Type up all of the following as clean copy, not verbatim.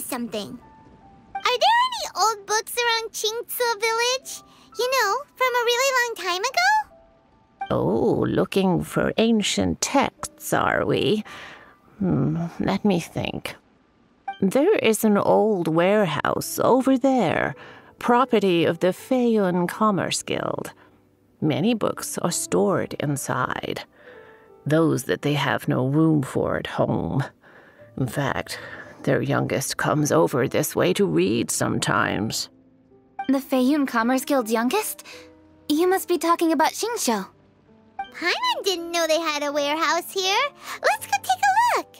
something. Are there any old books around Qingce Village? You know, from a really long time ago? Oh, looking for ancient texts, are we? Let me think. There is an old warehouse over there, property of the Feiyun Commerce Guild. Many books are stored inside, those that they have no room for at home. In fact, their youngest comes over this way to read sometimes. The Feiyun Commerce Guild's youngest? You must be talking about Xingqiu. Paimon didn't know they had a warehouse here. Let's go take a look.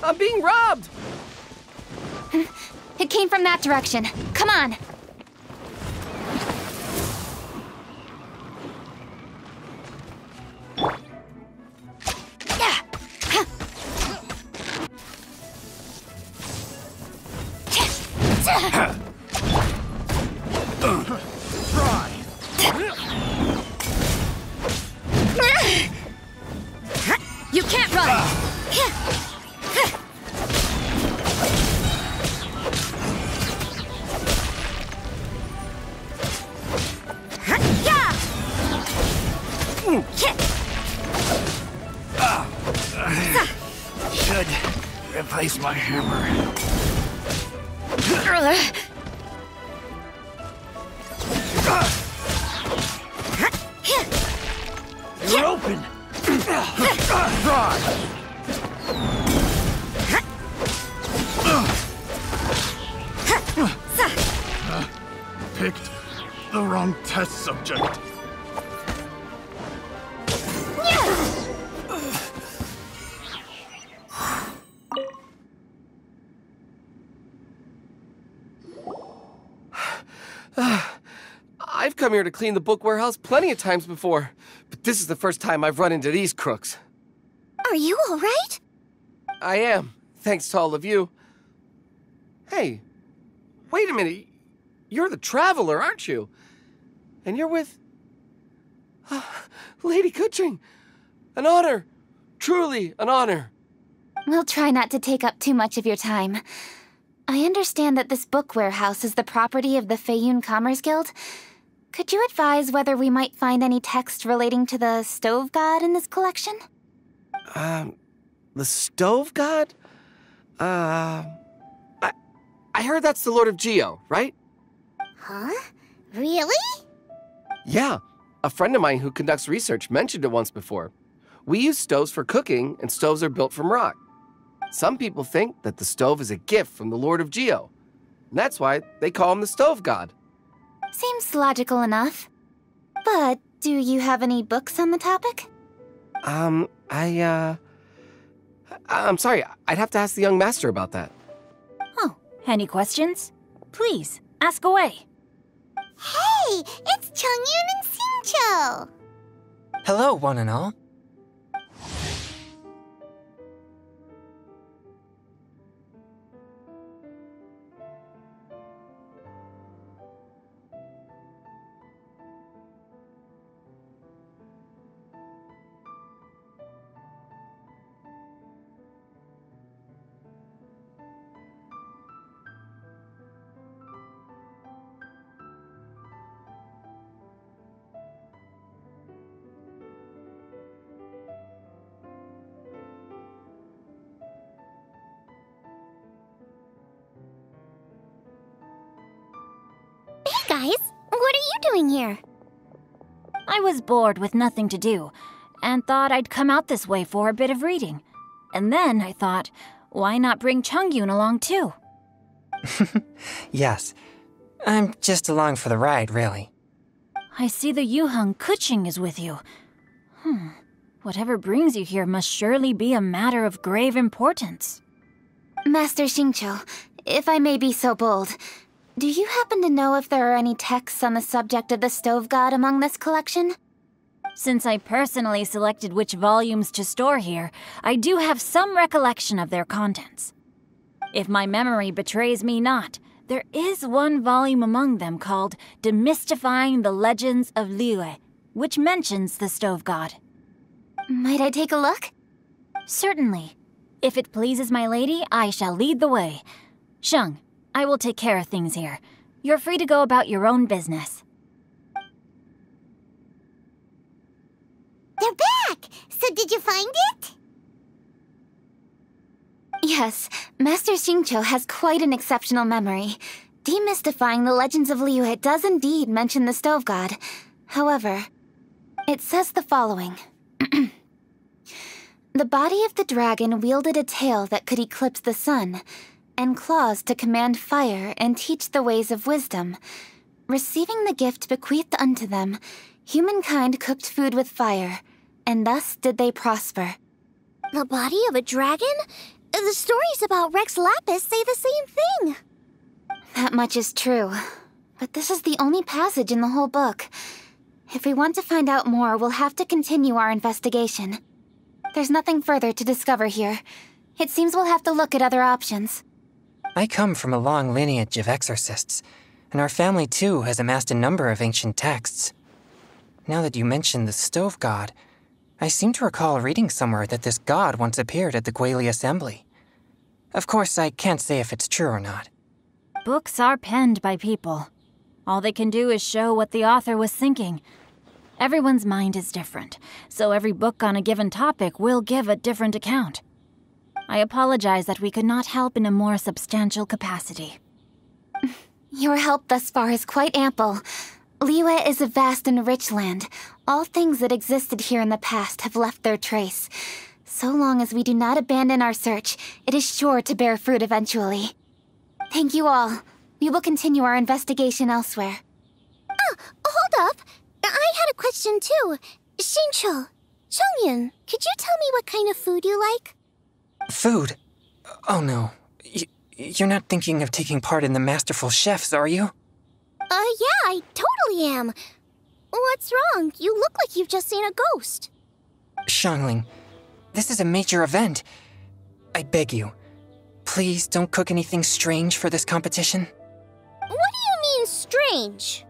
I'm being robbed! It came from that direction. Come on! You can't run! Should replace my hammer. You're open! Picked the wrong test subject. I've come here to clean the book warehouse plenty of times before, but this is the first time I've run into these crooks. Are you all right? I am, thanks to all of you. Hey, wait a minute. You're the Traveler, aren't you? And you're with... Lady Keqing. An honor. Truly an honor. We'll try not to take up too much of your time. I understand that this book warehouse is the property of the Feiyun Commerce Guild. Could you advise whether we might find any text relating to the Stove God in this collection? The Stove God? I heard that's the Lord of Geo, right? Huh? Really? Yeah. A friend of mine who conducts research mentioned it once before. We use stoves for cooking, and stoves are built from rock. Some people think that the stove is a gift from the Lord of Geo. And that's why they call him the Stove God. Seems logical enough. But do you have any books on the topic? I'm sorry. I'd have to ask the young master about that. Oh, any questions? Please, ask away. Hey, it's Chongyun and Xingqiu. Hello, one and all. Guys, what are you doing here? I was bored with nothing to do, and thought I'd come out this way for a bit of reading. And then I thought, why not bring Chongyun along too? Yes. I'm just along for the ride, really. I see the Yuheng Keqing is with you. Whatever brings you here must surely be a matter of grave importance. Master Xingqiu, if I may be so bold, do you happen to know if there are any texts on the subject of the stove god among this collection? Since I personally selected which volumes to store here, I do have some recollection of their contents. If my memory betrays me not, there is one volume among them called Demystifying the Legends of Liyue, which mentions the stove god. Might I take a look? Certainly. If it pleases my lady, I shall lead the way. Sheng, I will take care of things here. You're free to go about your own business. They're back! So did you find it? Yes, Master Xingqiu has quite an exceptional memory. Demystifying the Legends of Liyue does indeed mention the stove god. However, it says the following. The body of the dragon wielded a tail that could eclipse the sun, and claws to command fire and teach the ways of wisdom. Receiving the gift bequeathed unto them, humankind cooked food with fire, and thus did they prosper. The body of a dragon? The stories about Rex Lapis say the same thing. That much is true, but this is the only passage in the whole book. If we want to find out more, we'll have to continue our investigation. There's nothing further to discover here. It seems we'll have to look at other options. I come from a long lineage of exorcists, and our family too has amassed a number of ancient texts. Now that you mention the stove god, I seem to recall reading somewhere that this god once appeared at the Guili Assembly. Of course, I can't say if it's true or not. Books are penned by people. All they can do is show what the author was thinking. Everyone's mind is different, so every book on a given topic will give a different account. I apologize that we could not help in a more substantial capacity. Your help thus far is quite ample. Liyue is a vast and rich land. All things that existed here in the past have left their trace. So long as we do not abandon our search, it is sure to bear fruit eventually. Thank you all. We will continue our investigation elsewhere. Hold up. I had a question too. Xingqiu, Chongyun, could you tell me what kind of food you like? Food? Oh no. You're not thinking of taking part in the Masterful Chefs, are you? Yeah, I totally am. What's wrong? You look like you've just seen a ghost. Xiangling, this is a major event. I beg you, please don't cook anything strange for this competition. What do you mean, strange?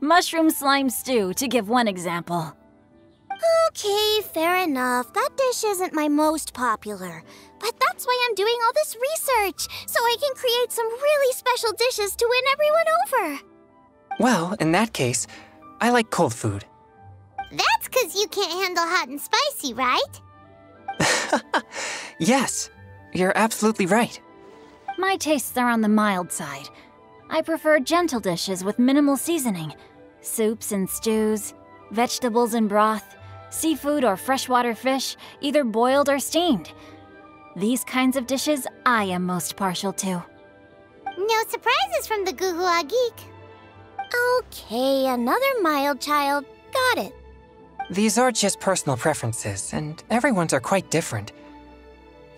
Mushroom slime stew, to give one example. Okay, fair enough. That dish isn't my most popular. But that's why I'm doing all this research, so I can create some really special dishes to win everyone over. Well, in that case, I like cold food. That's 'cause you can't handle hot and spicy, right? Yes, you're absolutely right. My tastes are on the mild side. I prefer gentle dishes with minimal seasoning. Soups and stews, vegetables and broth, seafood or freshwater fish, either boiled or steamed. These kinds of dishes I am most partial to. No surprises from the Guhua Geek. Okay, another mild child. Got it. These are just personal preferences, and everyone's are quite different.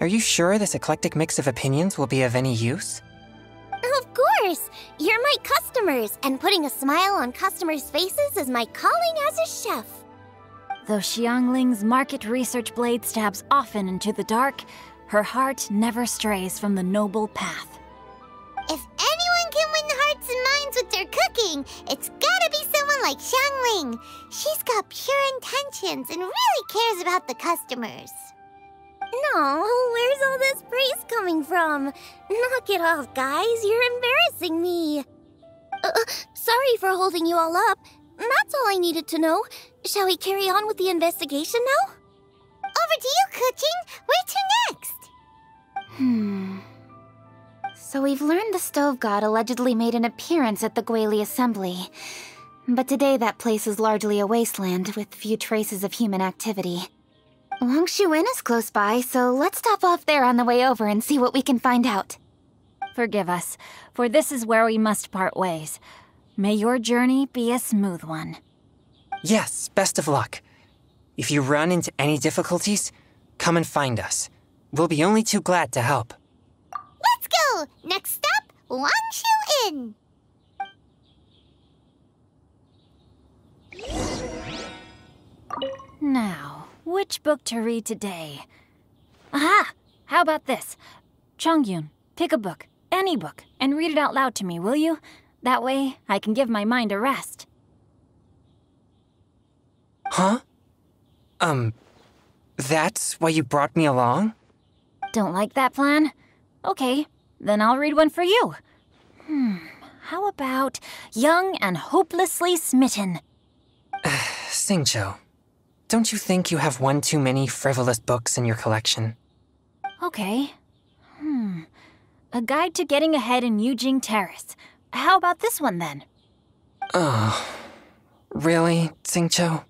Are you sure this eclectic mix of opinions will be of any use? Of course! You're my customers, and putting a smile on customers' faces is my calling as a chef. Though Xiangling's market research blade stabs often into the dark, her heart never strays from the noble path. If anyone can win the hearts and minds with their cooking, it's gotta be someone like Xiangling. She's got pure intentions and really cares about the customers. No, where's all this praise coming from? Knock it off, guys. You're embarrassing me. Sorry for holding you all up. That's all I needed to know. Shall we carry on with the investigation now? Over to you, Kuching. Where to next? So we've learned the stove god allegedly made an appearance at the Guili Assembly. But today that place is largely a wasteland with few traces of human activity. Wangshu Inn is close by, so let's stop off there on the way over and see what we can find out. Forgive us, for this is where we must part ways. May your journey be a smooth one. Yes, best of luck. If you run into any difficulties, come and find us. We'll be only too glad to help. Let's go! Next stop, Wangshu Inn. Now, which book to read today? Aha! How about this? Chongyun, pick a book, any book, and read it out loud to me, will you? That way, I can give my mind a rest. Huh? That's why you brought me along? Don't like that plan? Okay, then I'll read one for you. How about Young and Hopelessly Smitten? Xingqiu, don't you think you have one too many frivolous books in your collection? Okay. A Guide to Getting Ahead in Yujing Terrace. How about this one then? Oh, really, Xingqiu?